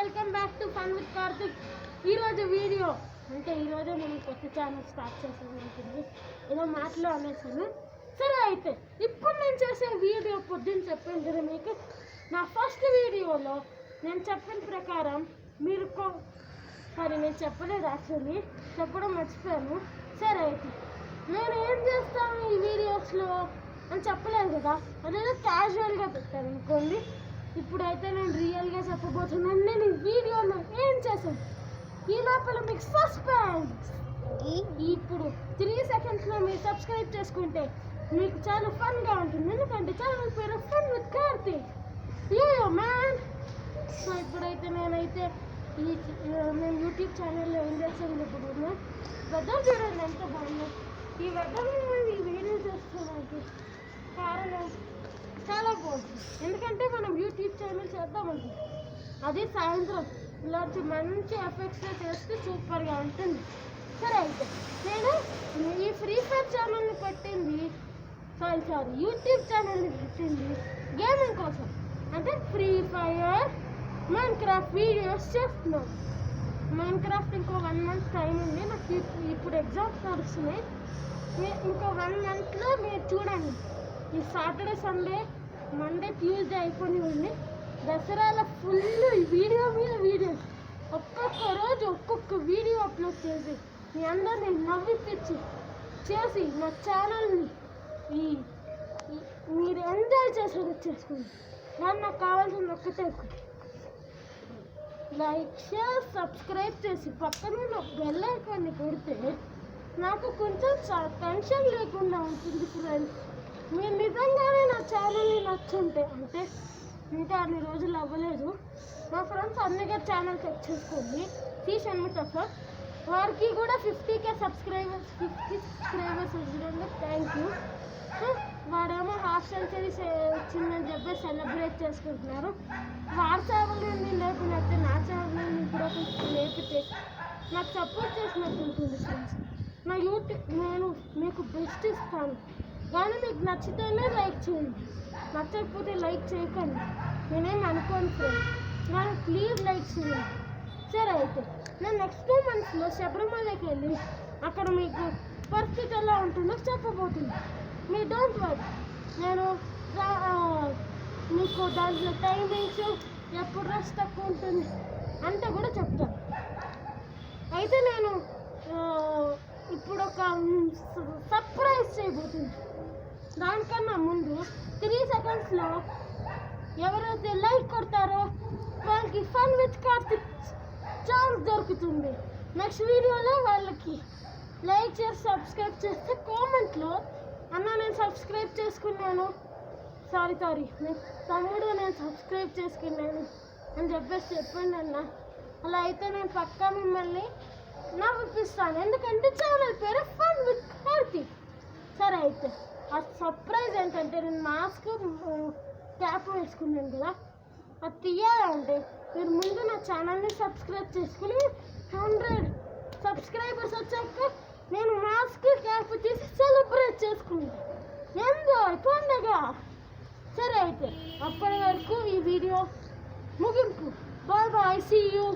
Welcome back to fun with Karthik. ఈరోజు video అంటే ఈరోజే మనం కొత్త ఛానల్ స్టార్ట్ చేసాను. ఏదో మాటలో అనేసాను. సరే అయితే ఇప్పుడు నేను చేసే వీడియో పొద్దున్న చెప్పాను కదా మీకు. నా ఫస్ట్ వీడియోలో నేను చెప్పిన ప్రకారం మీరు నేను చెప్పలేదు, యాక్చువల్లీ చెప్పడం మర్చిపోయాను. సరే అయితే నేను ఏం చేస్తాను ఈ వీడియోస్లో అని చెప్పలేదు కదా, అదేదో క్యాజువల్గా పెట్టాను అనుకోండి. ఇప్పుడైతే నేను రియల్గా చెప్పబోతున్నాను నేను ఈ వీడియోలో ఏం చేశాను. ఈ లోపల మీకు సస్పెన్స్. ఇప్పుడు 3 సెకండ్స్లో మీరు సబ్స్క్రైబ్ చేసుకుంటే మీకు చాలా ఫన్గా ఉంటుంది, ఎందుకంటే ఛానల్ పేరు fun with Karthik. Yo man. So ఇప్పుడైతే నేనైతే నేను యూట్యూబ్ ఛానల్లో ఏం చేస్తాను ఇప్పుడు వెదర్ చూడండి ఎంత బాగుంది. ఈ వెదర్ ఈ వీడియో చేస్తున్నానికి కారణం చాలా బాగుంటుంది, ఎందుకంటే మనం యూట్యూబ్ ఛానల్ చేద్దామంటుంది. అది సాయంత్రం ఇలాంటి మంచి ఎఫెక్ట్స్లో చేస్తే సూపర్గా ఉంటుంది. సరే అయితే నేను ఈ ఫ్రీ ఫైర్ ఛానల్ని పెట్టింది యూట్యూబ్ ఛానల్ని పెట్టింది గేమింగ్ కోసం. అంటే free fire Minecraft videos చేస్తున్నాను. మైన్ క్రాఫ్ట్ ఇంకో 1 మంత్ టైం ఉంది నాకు. ఇప్పుడు ఎగ్జామ్స్ నడుస్తున్నాయి. ఇంకో 1 మంత్లో మీరు చూడండి. ఈ సాటర్డే, సండే, మండే, ట్యూస్డే అయిపోయి ఉంది. దసరాలో ఫుల్ వీడియో మీద వీడియోస్, ఒక్కొక్క రోజు ఒక్కొక్క వీడియో అప్లోడ్ చేసి మీ అందరినీ నవ్విపించి చేసి నా ఛానల్ని మీరు ఎంజాయ్ చేసేది చేసుకోండి. కానీ నాకు కావాల్సింది ఒక్కటే, లైక్, షేర్, సబ్స్క్రైబ్ చేసి పక్కన బెల్ ఐకాన్ని కొడితే నాకు కొంచెం టెన్షన్ లేకుండా ఉంటుంది ఫ్రెండ్స్. మీరు నిజంగానే నా ఛానల్ని నచ్చుంటే, అంటే ఇంకా అన్ని రోజులు అవ్వలేదు, మా ఫ్రెండ్స్ అన్నగారు ఛానల్ చెక్ చేసుకోండి, తీసన్మిట్ అఫర్. వారికి కూడా 50K సబ్స్క్రైబర్స్ వచ్చినందుకు థ్యాంక్ యూ. వాడేమో హాఫ్ సెంచరీ వచ్చిందని చెప్పి సెలబ్రేట్ చేసుకుంటున్నారు. వారి ఛానల్ని లేపినట్టే నా ఛానల్ని కూడా కొంచెం లేపితే నాకు సపోర్ట్ చేసినట్టు ఉంటుంది ఫ్రెండ్స్. నా యూట్యూబ్ నేను మీకు బెస్ట్ ఇస్తాను, కానీ మీకు నచ్చితేనే లైక్ చేయండి, నచ్చకపోతే లైక్ చేయకండి. నేనేం అనుకోను ఫ్రెండ్స్, కానీ ప్లీజ్ లైక్ చేయండి. సరే అయితే నేను నెక్స్ట్ 2 మంత్స్లో శబరిమలకి వెళ్ళి అక్కడ మీకు పరిస్థితి ఎలా ఉంటుందో చెప్పబోతుంది. మీ డోంట్ వరీ, నేను మీకు దాంట్లో టైమింగ్స్ ఎప్పుడు రష్ తక్కువ ఉంటుంది అంటే కూడా చెప్తాను. అయితే నేను ఇప్పుడు ఒక సర్ప్రైజ్ చేయబోతుంది. దానికన్నా ముందు 3 సెకండ్స్లో ఎవరైతే లైక్ కొడతారో వాళ్ళకి ఫన్ విత్ కార్తిక్ ఛాన్స్ దొరుకుతుంది. నెక్స్ట్ వీడియోలో వాళ్ళకి లైక్ చేసి సబ్స్క్రైబ్ చేస్తే కామెంట్లో అన్న నేను సబ్స్క్రైబ్ చేసుకున్నాను, సారీ తమ్ముడు నేను సబ్స్క్రైబ్ చేసుకున్నాను అని చెప్పండి అన్న. అలా అయితే నేను పక్కా మిమ్మల్ని నవ్విపిస్తాను, ఎందుకంటే ఛానల్ పేరు ఫన్ విత్ కార్తిక్. సరే అయితే ఆ సర్ప్రైజ్ ఏంటంటే నేను మాస్క్ క్యాప్ వేసుకున్నాను కదా, అది తీయాలంటే మీరు ముందు నా ఛానల్ని సబ్స్క్రైబ్ చేసుకుని 100 సబ్స్క్రైబర్స్ వచ్చాక నేను మాస్క్ క్యాప్ తీసి సెలబ్రేట్ చేసుకుంటాను. ఎంజాయ్ పండగ. సరే అయితే అప్పటి వరకు ఈ వీడియో ముగింపు. Bye bye, see you.